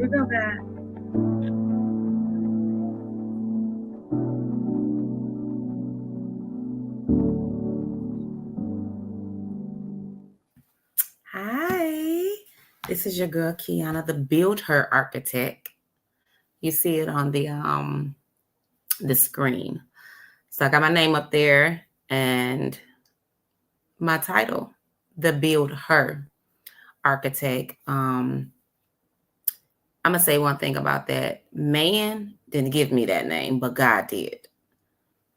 we go back. Hi, this is your girl Kiana, the Build Her Architect. You see it on the screen. So I got my name up there and my title, the Build Her Architect. I'm gonna say one thing about that. Man didn't give me that name, but God did.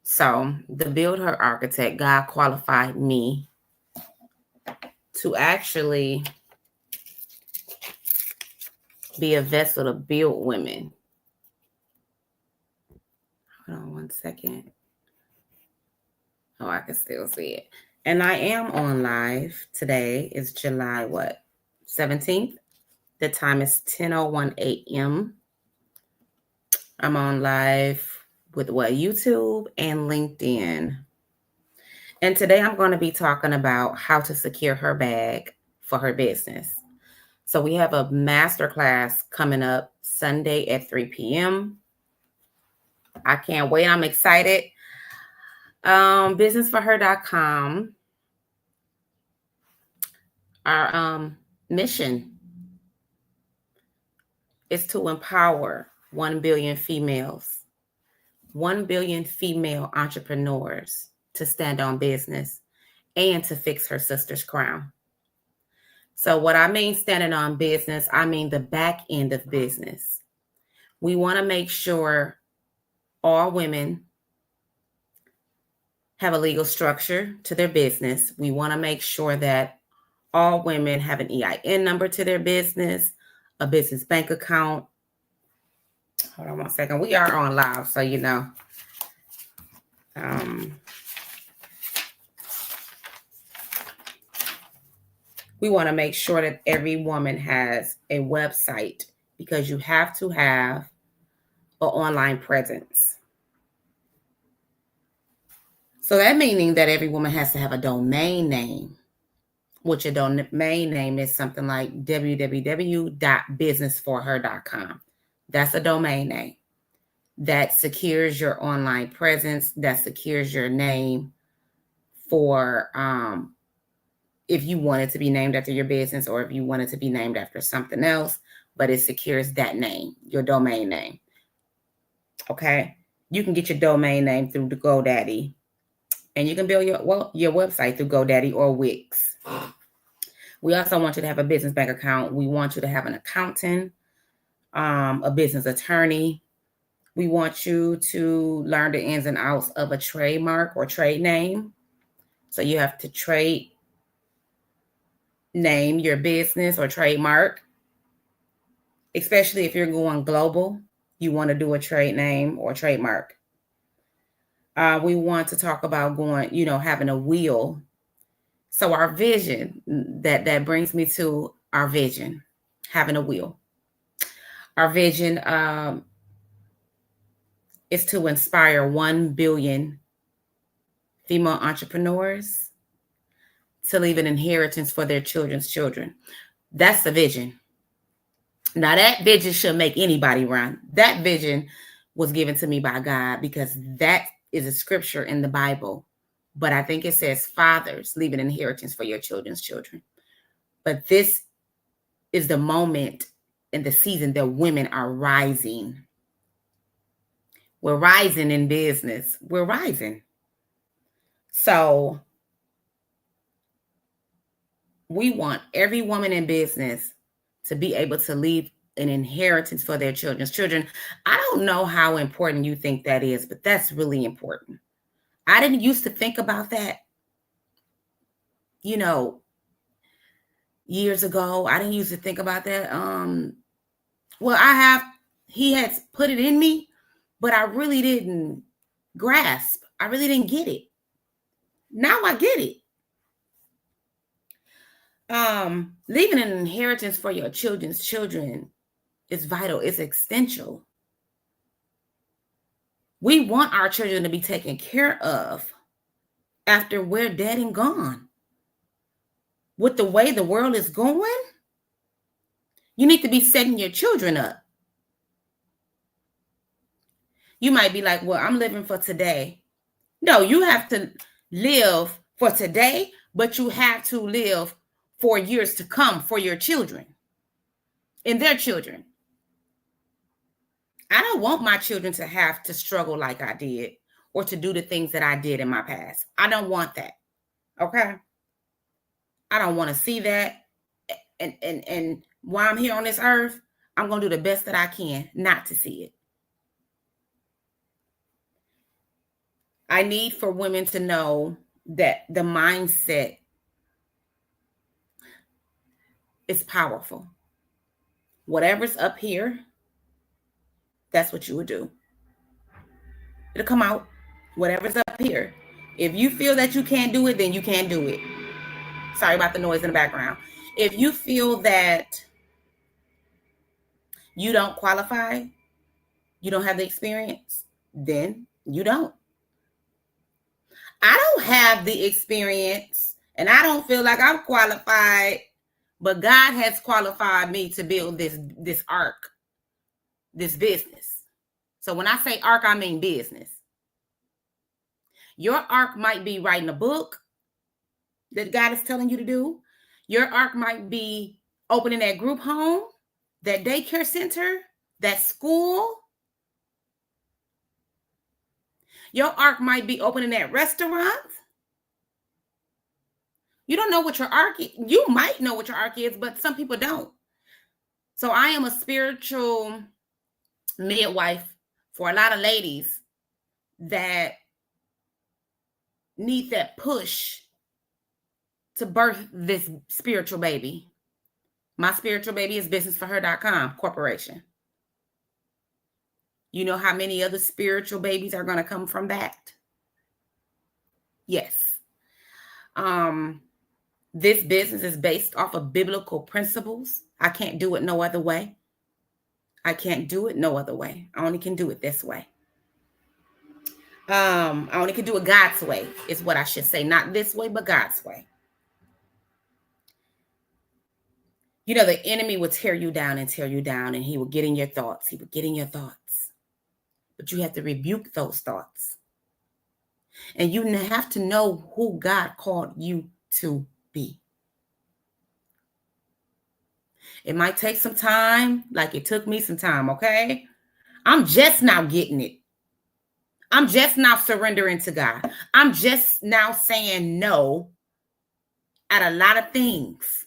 So the Build Her Architect, God qualified me to actually be a vessel to build women. Hold on one second. Oh, I can still see it. And I am on live today. It's July 17th. The time is 10:01 a.m. I'm on live with YouTube and LinkedIn. And today I'm going to be talking about how to secure her bag for her business. So we have a masterclass coming up Sunday at 3 p.m. I can't wait. I'm excited. Businessforher.com. Our mission is to empower 1 billion females, 1 billion female entrepreneurs to stand on business and to fix her sister's crown. So what I mean standing on business, I mean the back end of business. We want to make sure all women have a legal structure to their business. We want to make sure that all women have an EIN number to their business, a business bank account. Hold on one second. We are on live, so you know. We want to make sure that every woman has a website because you have to have an online presence. So that meaning that every woman has to have a domain name, which a domain name is something like www.businessforher.com. That's a domain name that secures your online presence, that secures your name for if you want it to be named after your business or if you want it to be named after something else, but it secures that name, your domain name. Okay. You can get your domain name through the GoDaddy, and you can build your website through GoDaddy or Wix. We also want you to have a business bank account. We want you to have an accountant, a business attorney. We want you to learn the ins and outs of a trademark or trade name. So you have to trade name your business or trademark, especially if you're going global. You want to do a trade name or trademark. We want to talk about having a will. So our vision, that brings me to our vision, having a will. Our vision is to inspire 1 billion female entrepreneurs to leave an inheritance for their children's children. That's the vision. Now that vision should make anybody run. That vision was given to me by God because that is a scripture in the Bible. But I think it says, fathers, leave an inheritance for your children's children. But this is the moment in the season that women are rising. We're rising in business. We're rising. So we want every woman in business to be able to leave an inheritance for their children's children. I don't know how important you think that is, but that's really important. I didn't used to think about that, years ago. I didn't used to think about that. He has put it in me, but I really didn't grasp. I really didn't get it. Now I get it. Leaving an inheritance for your children's children is vital. It's essential. We want our children to be taken care of after we're dead and gone. With the way the world is going, You need to be setting your children up. You might be like, well, I'm living for today. No, you have to live for today, but you have to live for years to come for your children and their children. I don't want my children to have to struggle like I did or to do the things that I did in my past. I don't want that. Okay? I don't want to see that. And while I'm here on this earth, I'm going to do the best that I can not to see it. I need for women to know that the mindset is powerful. Whatever's up here, that's what you would do. It'll come out. Whatever's up here. If you feel that you can't do it, then you can't do it. Sorry about the noise in the background. If you feel that you don't qualify, you don't have the experience, then you don't. I don't have the experience and I don't feel like I'm qualified, but God has qualified me to build this arc, this business. So when I say arc, I mean business. Your arc might be writing a book that God is telling you to do. Your arc might be opening that group home, that daycare center, that school. Your arc might be opening that restaurant. You don't know what your arc is. You might know what your arc is, but some people don't. So I am a spiritual midwife for a lot of ladies that need that push to birth this spiritual baby. My spiritual baby is businessforher.com corporation. You know how many other spiritual babies are going to come from that? Yes. This business is based off of biblical principles. I can't do it no other way. I can't do it no other way. I only can do it this way. I only can do it God's way, is what I should say. Not this way, but God's way. You know, the enemy will tear you down, and he will get in your thoughts. He will get in your thoughts. But you have to rebuke those thoughts. And you have to know who God called you to be. It might take some time, like it took me some time, okay? I'm just now getting it. I'm just now surrendering to God. I'm just now saying no at a lot of things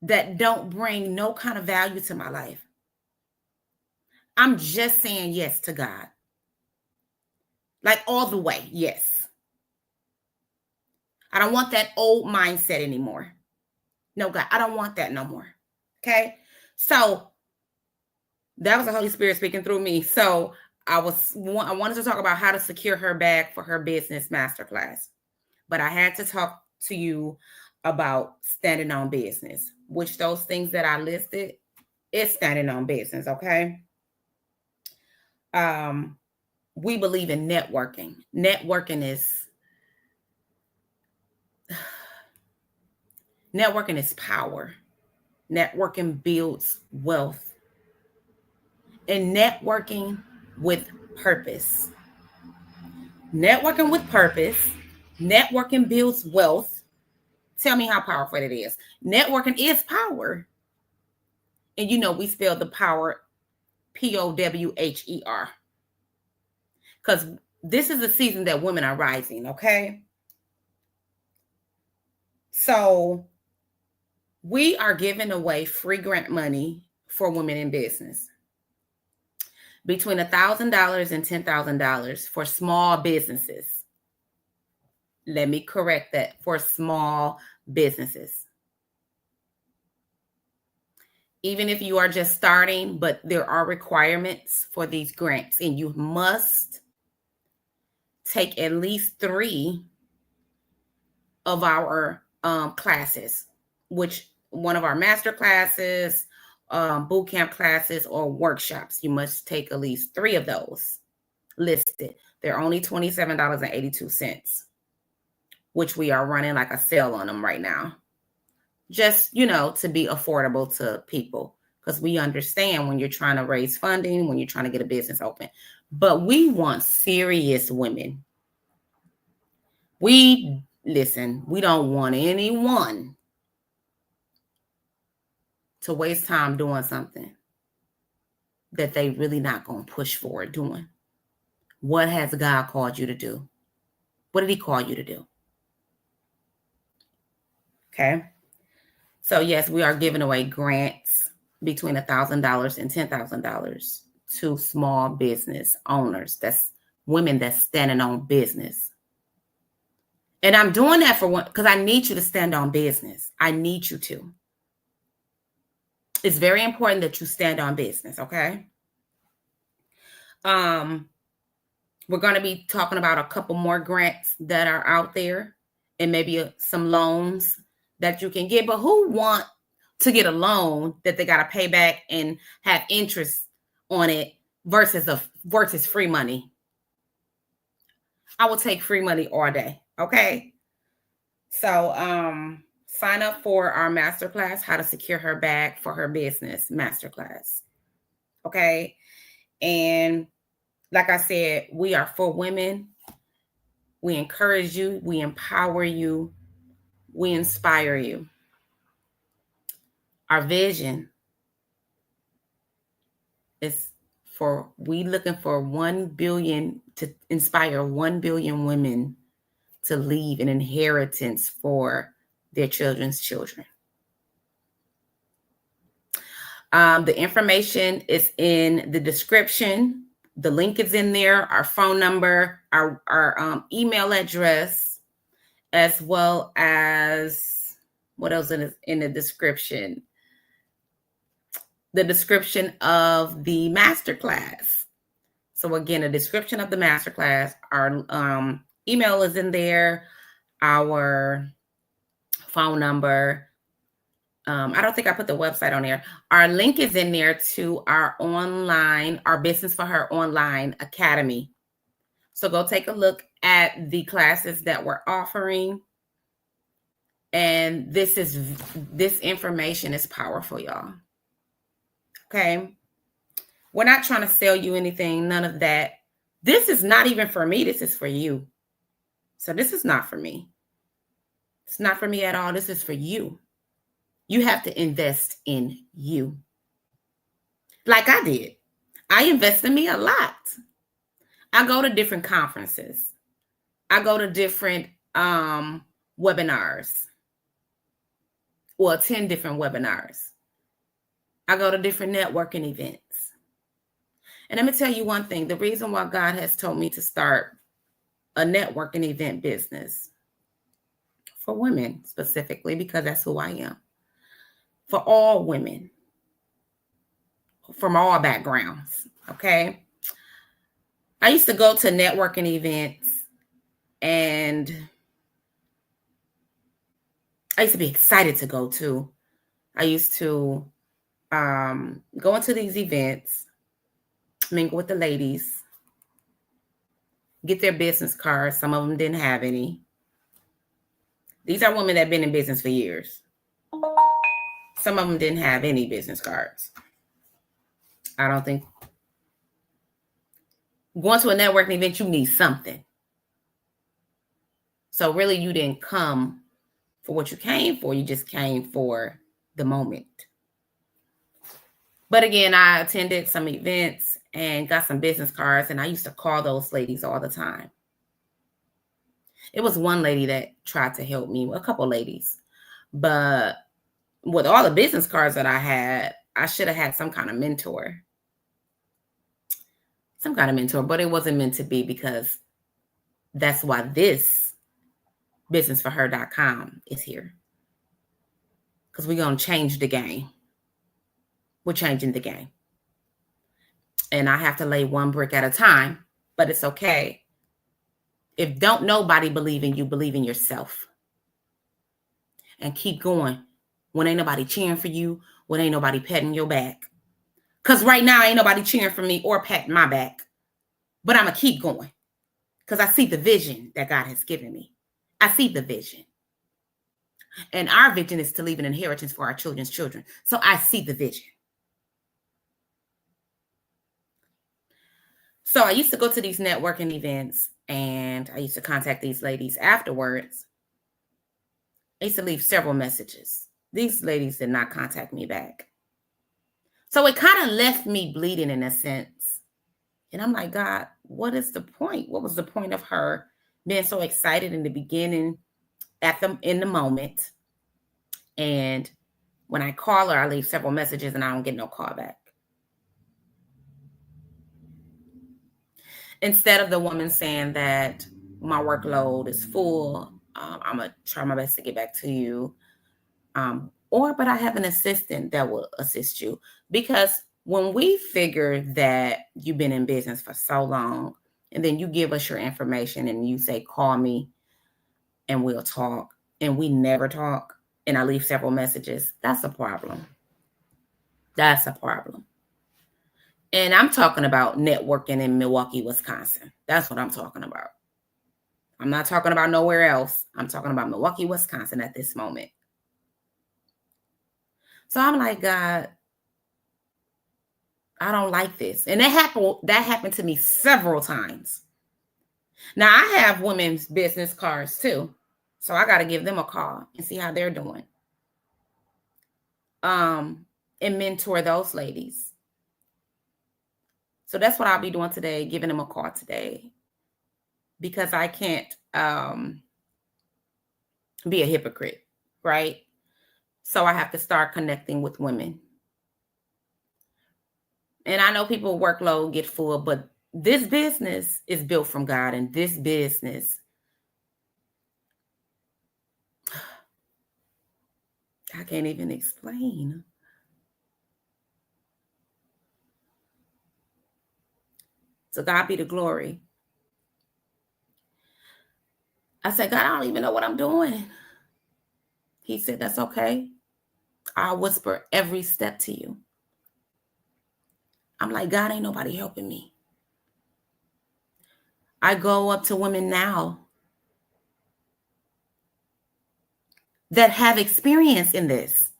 that don't bring no kind of value to my life. I'm just saying yes to God. Like all the way, yes. I don't want that old mindset anymore. No, God, I don't want that no more. Okay? So that was the Holy Spirit speaking through me. So I wanted to talk about how to secure her bag for her business masterclass. But I had to talk to you about standing on business, which those things that I listed is standing on business, okay? We believe in networking. Networking is power. Networking builds wealth. And networking with purpose. Networking with purpose. Networking builds wealth. Tell me how powerful it is. Networking is power. And you know, we spell the power POWHER. Because this is a season that women are rising, okay? So we are giving away free grant money for women in business. Between $1,000 and $10,000 for small businesses. Let me correct that, for small businesses. Even if you are just starting, but there are requirements for these grants, and you must take at least 3 of our classes, which one of our master classes, boot camp classes, or workshops. You must take at least 3 of those listed. They're only $27.82, which we are running like a sale on them right now. just, to be affordable to people, because we understand when you're trying to raise funding, when you're trying to get a business open. But we want serious women. We don't want anyone to waste time doing something that they really not going to push forward doing. What has God called you to do? What did he call you to do? Okay. So yes, we are giving away grants between $1,000 and $10,000 to small business owners. That's women that's standing on business. And I'm doing that for one, because I need you to stand on business. I need you to. It's very important that you stand on business, okay? We're going to be talking about a couple more grants that are out there, and maybe some loans that you can get. But who want to get a loan that they got to pay back and have interest on it versus free money? I will take free money all day. Okay. So, sign up for our masterclass, How to Secure Her Bag for Her Business masterclass. Okay. And like I said, we are for women. We encourage you. We empower you. We inspire you. Our vision is we looking for 1 billion, to inspire 1 billion women to leave an inheritance for their children's children. The information is in the description. The link is in there, our phone number, our email address, as well as what else in the description? The description of the masterclass. So again, a description of the masterclass, our email is in there, our phone number. I don't think I put the website on there. Our link is in there to our Business for Her online academy. So go take a look at the classes that we're offering. And this information is powerful, y'all. Okay. We're not trying to sell you anything, none of that. This is not even for me. This is for you. So this is not for me. It's not for me at all. This is for you. You have to invest in you. Like I did. I invest in me a lot. I go to different conferences. I go to different webinars, or attend different webinars. I go to different networking events. And let me tell you one thing. The reason why God has told me to start a networking event business for women specifically, because that's who I am. For all women, from all backgrounds, okay? I used to go to networking events, and I used to be excited to go to. I used to go into these events, mingle with the ladies, get their business cards. Some of them didn't have any. These are women that have been in business for years. Some of them didn't have any business cards. I don't think. Going to a networking event, you need something. So really, you didn't come for what you came for. You just came for the moment. But again, I attended some events and got some business cards, and I used to call those ladies all the time. It was one lady that tried to help me, a couple ladies. But with all the business cards that I had, I should have had some kind of mentor. But it wasn't meant to be, because that's why this businessforher.com is here. Because we're going to change the game. We're changing the game. And I have to lay one brick at a time, but it's okay. If don't nobody believe in you, believe in yourself. And keep going when ain't nobody cheering for you, when ain't nobody patting your back. Because right now ain't nobody cheering for me or patting my back. But I'm going to keep going, because I see the vision that God has given me. I see the vision. And our vision is to leave an inheritance for our children's children. So I see the vision. So I used to go to these networking events and I used to contact these ladies afterwards. I used to leave several messages. These ladies did not contact me back. So it kind of left me bleeding in a sense. And I'm like, God, what is the point? What was the point of her being so excited in the beginning, in the moment? And when I call her, I leave several messages and I don't get no call back. Instead of the woman saying that my workload is full, I'm going to try my best to get back to you. But I have an assistant that will assist you. Because when we figure that you've been in business for so long, and then you give us your information and you say, call me and we'll talk, and we never talk, and I leave several messages, that's a problem. That's a problem. And I'm talking about networking in Milwaukee, Wisconsin. That's what I'm talking about. I'm not talking about nowhere else. I'm talking about Milwaukee, Wisconsin at this moment. So I'm like, God, I don't like this. And that happened to me several times. Now I have women's business cards too. So I got to give them a call and see how they're doing. And mentor those ladies. So that's what I'll be doing today, giving them a call today. Because I can't be a hypocrite, right? So I have to start connecting with women. And I know people workload get full, but this business is built from God, and this business, I can't even explain. So God be the glory. I said, God, I don't even know what I'm doing. He said, that's okay. I'll whisper every step to you. I'm like, God, ain't nobody helping me. I go up to women now that have experience in this.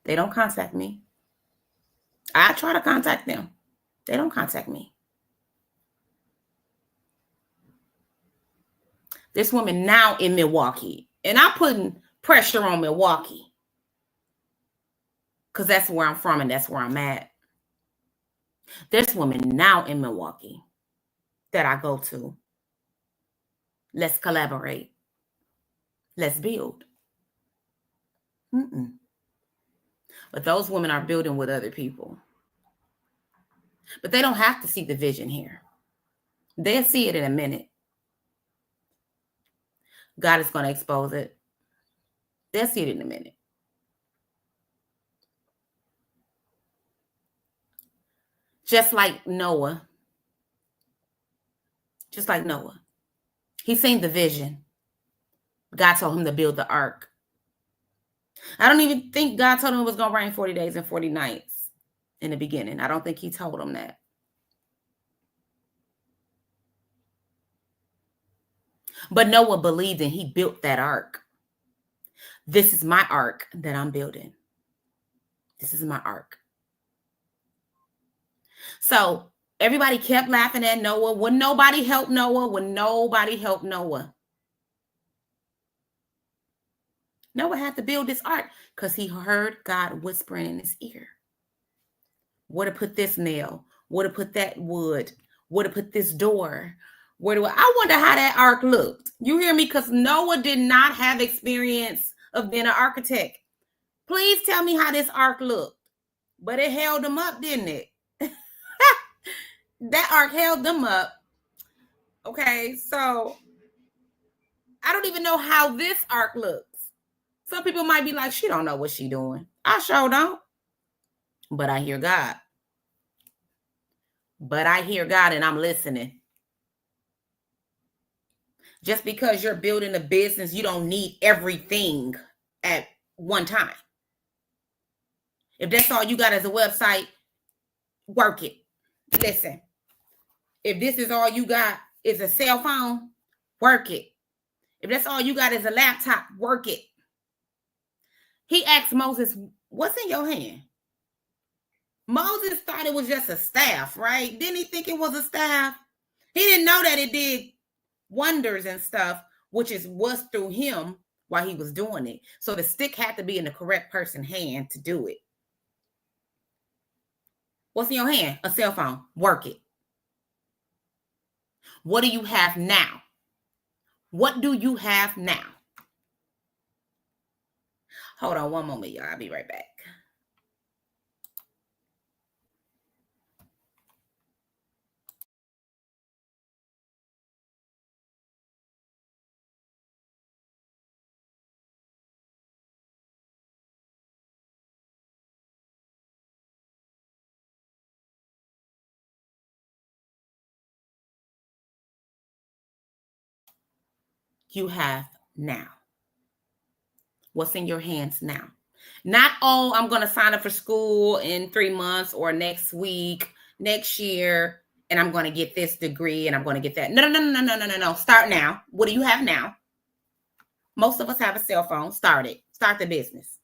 They don't contact me. I try to contact them. They don't contact me. This woman now in Milwaukee, and I'm putting pressure on Milwaukee because that's where I'm from and that's where I'm at. This woman now in Milwaukee that I go to. Let's collaborate. Let's build. But those women are building with other people. But they don't have to see the vision here. They'll see it in a minute. God is going to expose it. They'll see it in a minute. Just like Noah. Just like Noah. He seen the vision. God told him to build the ark. I don't even think God told him it was going to rain 40 days and 40 nights in the beginning. I don't think he told him that. But Noah believed and he built that ark. This is my ark that I'm building. This is my ark. So everybody kept laughing at Noah. Would nobody help Noah? Would nobody help Noah? Noah had to build this ark because he heard God whispering in his ear. Where to put this nail? Where to put that wood? Where to put this door? I wonder how that ark looked. You hear me? Because Noah did not have experience of being an architect. Please tell me how this ark looked. But it held them up, didn't it? That ark held them up. Okay, so I don't even know how this ark looks. Some people might be like, she don't know what she doing. I sure don't. But I hear God. But I hear God and I'm listening. Just because you're building a business, you don't need everything at one time. If that's all you got as a website, work it. Listen, if this is all you got, is a cell phone, work it. If that's all you got is a laptop, work it. He asked Moses, what's in your hand? Moses thought it was just a staff, right? Didn't he think it was a staff? He didn't know that it did wonders and stuff, which was through him while he was doing it. So the stick had to be in the correct person's hand to do it. What's in your hand? A cell phone. Work it. What do you have now? What do you have now? Hold on one moment, y'all. I'll be right back. You have now. What's in your hands now? Not, oh, I'm going to sign up for school in 3 months or next week, next year, and I'm going to get this degree and I'm going to get that. No. Start now. What do you have now? Most of us have a cell phone. Start it. Start the business.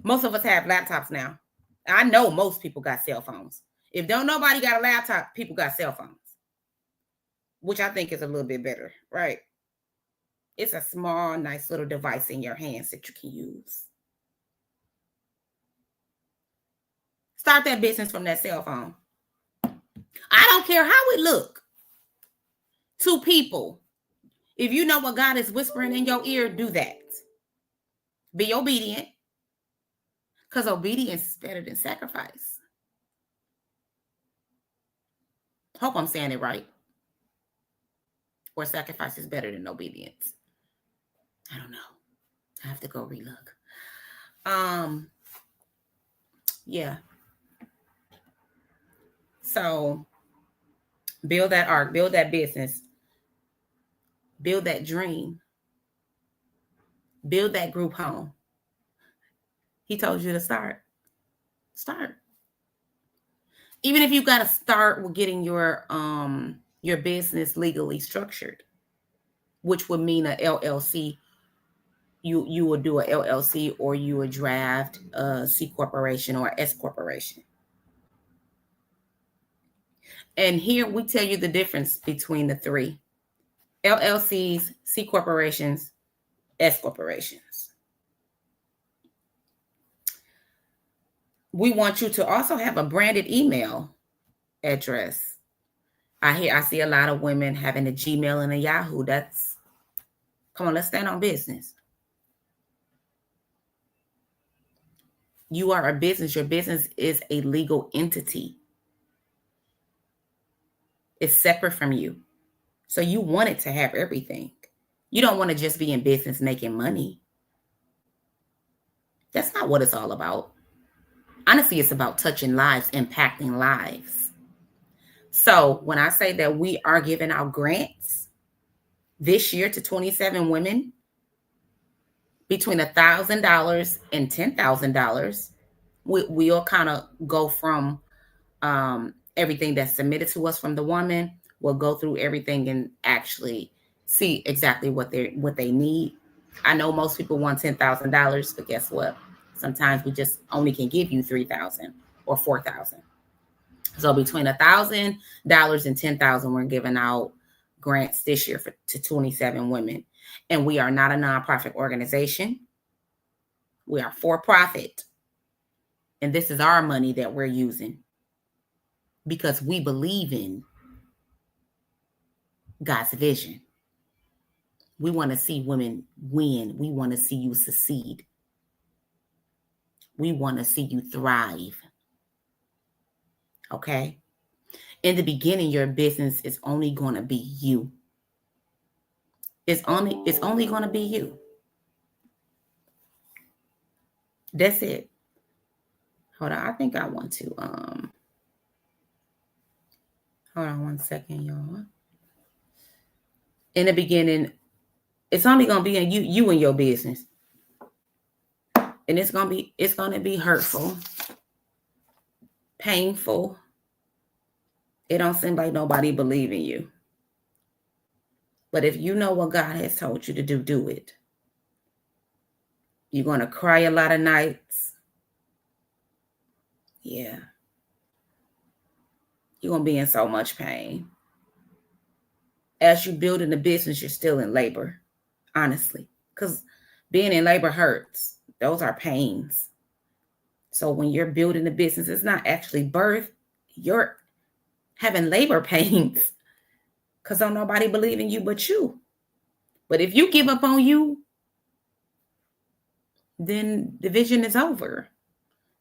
Most of us have laptops now. I know most people got cell phones. If don't nobody got a laptop, people got cell phones, which I think is a little bit better, right? It's a small, nice little device in your hands that you can use. Start that business from that cell phone. I don't care how it look to people. If you know what God is whispering in your ear, do that. Be obedient, because obedience is better than sacrifice. Hope I'm saying it right. Or sacrifice is better than obedience. I don't know. I have to go relook. Yeah. So build that arc, build that business, build that dream, build that group home. He told you to start. Start. Even if you got to start with getting your business legally structured, which would mean a LLC. You would do a LLC, or you would draft a C corporation or S corporation. And here we tell you the difference between the three: LLCs, C corporations, S corporations. We want you to also have a branded email address. I see a lot of women having a Gmail and a Yahoo. Come on, let's stand on business. You are a business. Your business is a legal entity. It's separate from you. So you want it to have everything. You don't want to just be in business making money. That's not what it's all about. Honestly, it's about touching lives, impacting lives. So when I say that we are giving out grants this year to 27 women between $1,000 and $10,000, we'll kind of go from everything that's submitted to us from the woman. We'll go through everything and actually see exactly what they need. I know most people want $10,000, but guess what? Sometimes we just only can give you $3,000 or $4,000. So between $1,000 and $10,000, we're giving out grants this year to 27 women. And we are not a nonprofit organization. We are for profit. And this is our money that we're using because we believe in God's vision. We want to see women win. We want to see you succeed. We want to see you thrive. Okay? In the beginning, your business is only going to be you. It's only going to be you. That's it. Hold on. I think I want to hold on one second, y'all. In the beginning, it's only going to be you and your business. And it's going to be hurtful, painful. It don't seem like nobody believe in you. But if you know what God has told you to do, do it. You're going to cry a lot of nights. Yeah. You're going to be in so much pain. As you build in the business, you're still in labor, honestly, because being in labor hurts. Those are pains. So when you're building the business, it's not actually birth. You're having labor pains because don't nobody believe in you but you. But if you give up on you, then the vision is over.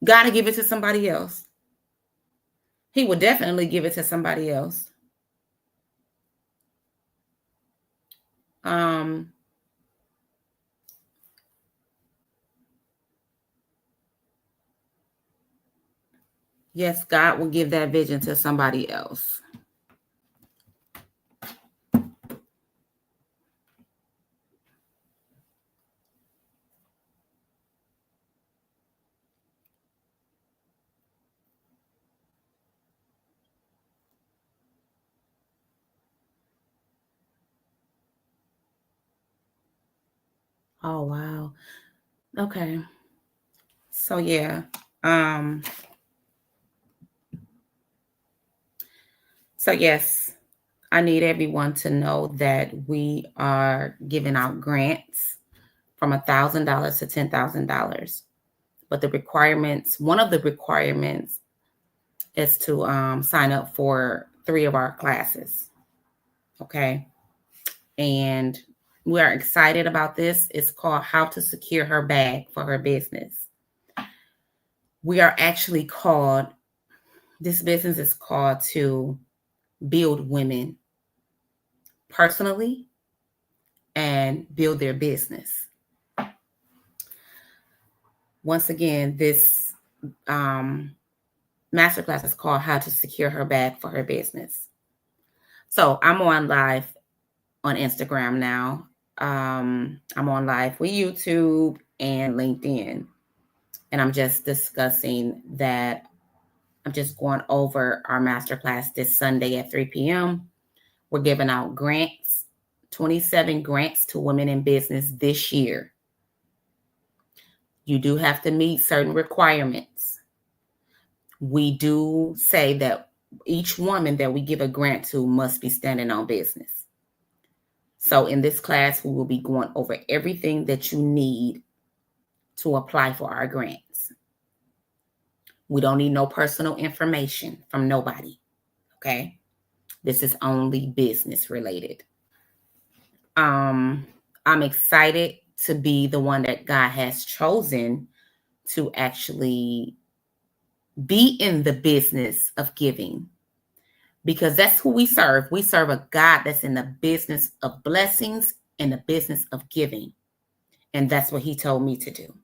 Got to give it to somebody else. He will definitely give it to somebody else. Yes, God will give that vision to somebody else. Oh, wow. Okay. So, yeah. So, yes, I need everyone to know that we are giving out grants from $1,000 to $10,000. But the requirements, one of the requirements is to sign up for 3 of our classes. Okay. And we are excited about this. It's called How to Secure Her Bag for Her Business. We are actually called, this business is called to build women personally and build their business. Once again, this masterclass is called How to Secure Her Bag for Her Business. So I'm on live on Instagram now. I'm on live with YouTube and LinkedIn. And I'm just discussing that. I'm just going over our masterclass this Sunday at 3 p.m. We're giving out grants, 27 grants to women in business this year. You do have to meet certain requirements. We do say that each woman that we give a grant to must be standing on business. So in this class, we will be going over everything that you need to apply for our grants. We don't need no personal information from nobody, okay? This is only business related. I'm excited to be the one that God has chosen to actually be in the business of giving, because that's who we serve. We serve a God that's in the business of blessings and the business of giving. And that's what he told me to do.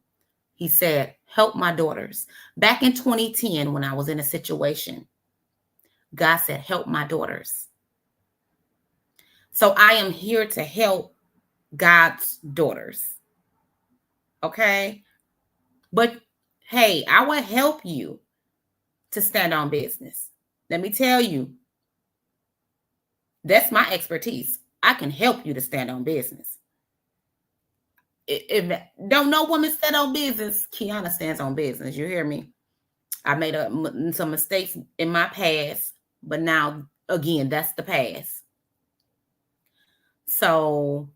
He said, help my daughters. Back in 2010, when I was in a situation, God said, help my daughters. So I am here to help God's daughters. Okay? But hey, I will help you to stand on business. Let me tell you, that's my expertise. I can help you to stand on business. If don't no woman stand on business, Kiana stands on business. You hear me? I made some mistakes in my past, but now, again, that's the past. So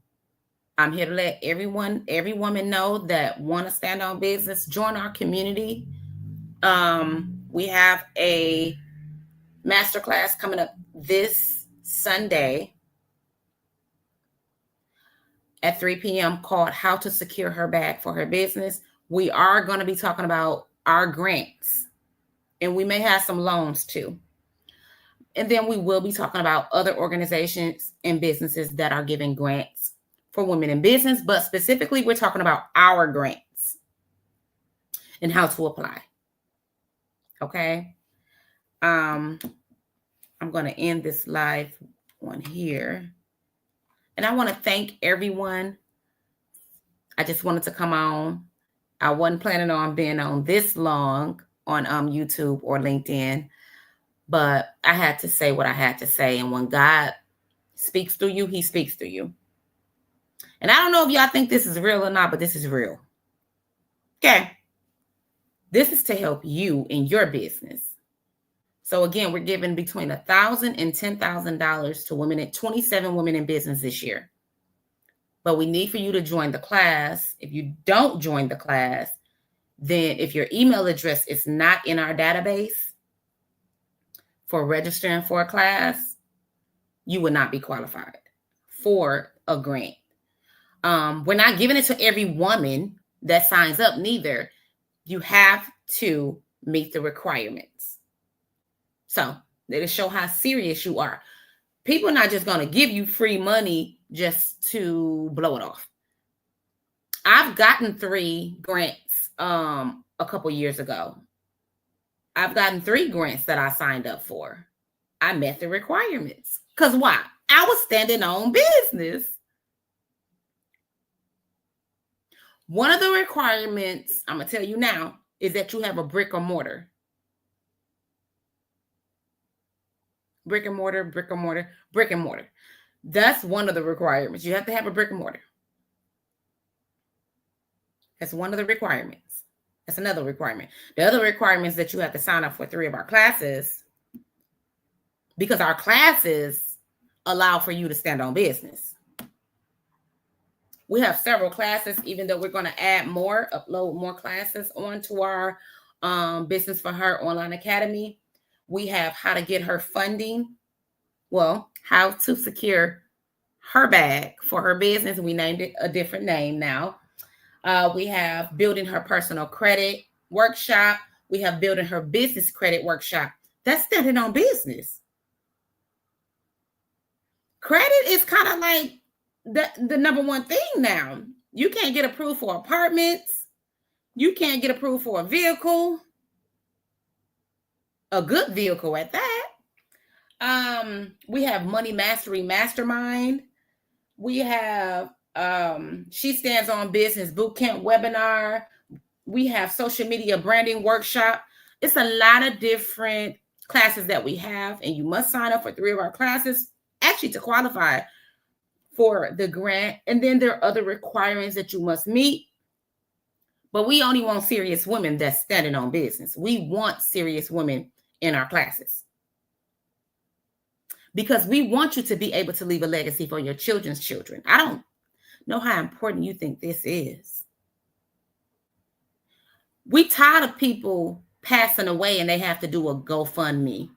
I'm here to let every woman know that want to stand on business, join our community. We have a masterclass coming up this Sunday at 3 p.m. called How to Secure Her Bag for Her Business. We are going to be talking about our grants, and we may have some loans too. And then we will be talking about other organizations and businesses that are giving grants for women in business, but specifically we're talking about our grants and how to apply. Okay. I'm going to end this live one here. And I want to thank everyone. I just wanted to come on. I wasn't planning on being on this long on YouTube or LinkedIn, but I had to say what I had to say. And when God speaks through you. He speaks through you. And I don't know if y'all think this is real or not, but this is real. Okay. This is to help you in your business. So again, we're giving between $1,000 and $10,000 to women at 27 women in business this year. But we need for you to join the class. If you don't join the class, then if your email address is not in our database for registering for a class, you would not be qualified for a grant. We're not giving it to every woman that signs up neither. You have to meet the requirements. So that'll show how serious you are. People are not just going to give you free money just to blow it off. I've gotten 3 grants a couple years ago. I've gotten 3 grants that I signed up for. I met the requirements. Because why? I was standing on business. One of the requirements, I'm going to tell you now, is that you have a brick or mortar. Brick and mortar, brick and mortar, brick and mortar. That's one of the requirements. You have to have a brick and mortar. That's one of the requirements. That's another requirement. The other requirement is that you have to sign up for 3 of our classes, because our classes allow for you to stand on business. We have several classes, even though we're going to add more, upload more classes onto our Business for Her online academy. We have how to get her funding. Well, how to secure her bag for her business. We named it a different name now. We have building her personal credit workshop. We have building her business credit workshop. That's standing on business. Credit is kind of like the number one thing now. You can't get approved for apartments. You can't get approved for a vehicle. A good vehicle at that. We have Money Mastery Mastermind. We have She Stands on Business Bootcamp webinar. We have social media branding workshop. It's a lot of different classes that we have, and you must sign up for 3 of our classes actually to qualify for the grant. And then there are other requirements that you must meet. But we only want serious women that's standing on business. We want serious women in our classes, because we want you to be able to leave a legacy for your children's children. I don't know how important you think this is. We tired of people passing away and they have to do a GoFundMe,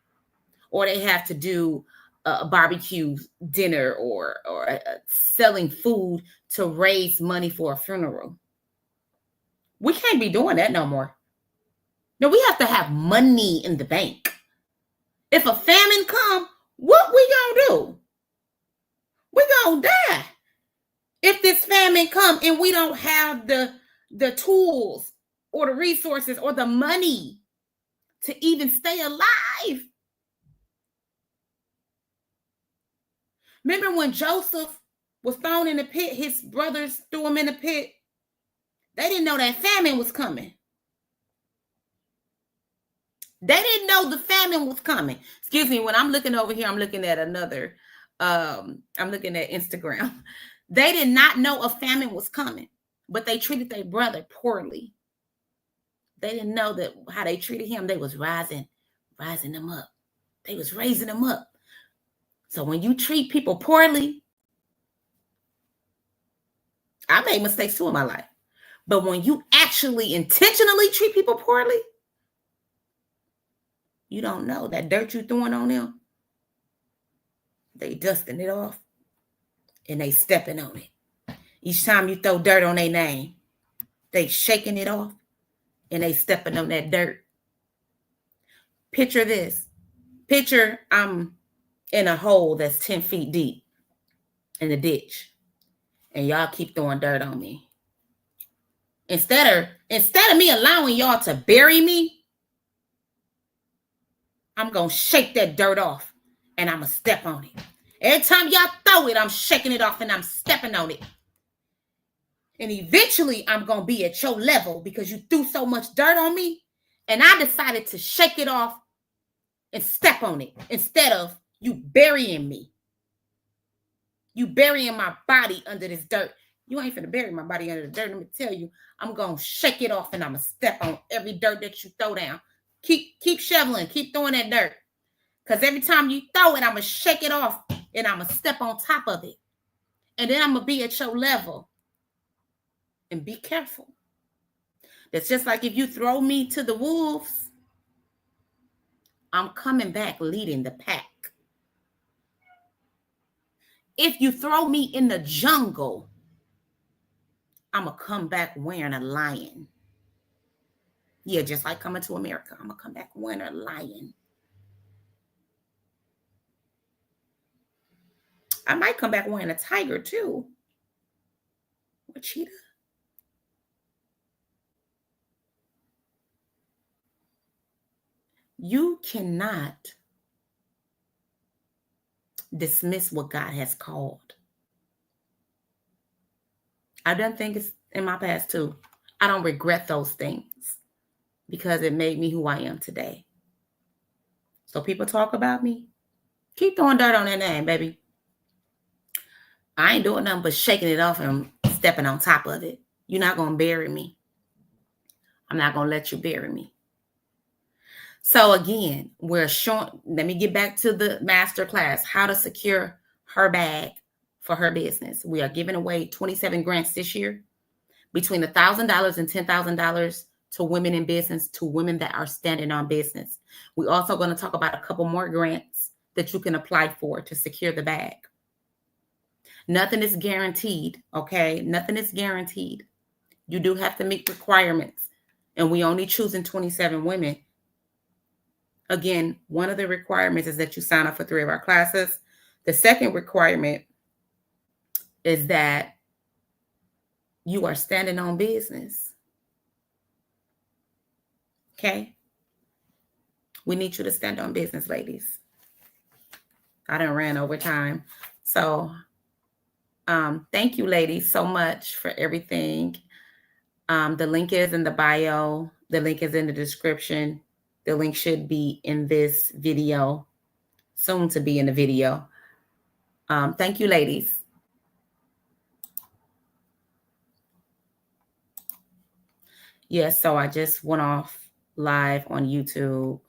or they have to do a barbecue dinner, or selling food to raise money for a funeral. We can't be doing that no more. No, we have to have money in the bank. If a famine come, what we gonna do? We gonna die. If this famine come and we don't have the tools or the resources or the money to even stay alive. Remember when Joseph was thrown in the pit, his brothers threw him in the pit. They didn't know that famine was coming. They didn't know the famine was coming. Excuse me, when I'm looking over here, I'm looking at another, I'm looking at Instagram. They did not know a famine was coming, but they treated their brother poorly. They didn't know that how they treated him. They was rising them up. They was raising them up. So when you treat people poorly, I made mistakes too in my life. But when you actually intentionally treat people poorly, you don't know that dirt you throwing on them. They dusting it off and they stepping on it. Each time you throw dirt on their name, they shaking it off and they stepping on that dirt. Picture this. Picture I'm in a hole that's 10 feet deep in the ditch, and y'all keep throwing dirt on me. Instead of me allowing y'all to bury me, I'm going to shake that dirt off and I'm going to step on it. Every time y'all throw it, I'm shaking it off and I'm stepping on it. And eventually I'm going to be at your level because you threw so much dirt on me, and I decided to shake it off and step on it instead of you burying me. You burying my body under this dirt. You ain't finna bury my body under the dirt. Let me tell you, I'm gonna shake it off and I'm gonna step on every dirt that you throw down. Keep shoveling, keep throwing that dirt. Because every time you throw it, I'm gonna shake it off and I'm gonna step on top of it. And then I'm gonna be at your level. And be careful. That's just like if you throw me to the wolves, I'm coming back leading the pack. If you throw me in the jungle, I'm going to come back wearing a lion. Yeah, just like Coming to America. I'm going to come back wearing a lion. I might come back wearing a tiger too. Or cheetah. You cannot dismiss what God has called. I've done things in my past too. I don't regret those things because it made me who I am today. So people talk about me. Keep throwing dirt on that name, baby. I ain't doing nothing but shaking it off and stepping on top of it. You're not going to bury me. I'm not going to let you bury me. So again, we're showing, let me get back to the master class, how to secure her bag for her business. We are giving away 27 grants this year, between $1,000 and $10,000 to women in business, to women that are standing on business. We're also going to talk about a couple more grants that you can apply for to secure the bag. Nothing is guaranteed, okay? Nothing is guaranteed. You do have to meet requirements, and we only choosing 27 women. Again, one of the requirements is that you sign up for 3 of our classes. The second requirement is that you are standing on business. Okay? We need you to stand on business, ladies. I done ran over time. So thank you, ladies, so much for everything. The link is in the bio. The link is in the description. The link should be in this video, soon to be in the video. Thank you, ladies. Yes, so I just went off live on YouTube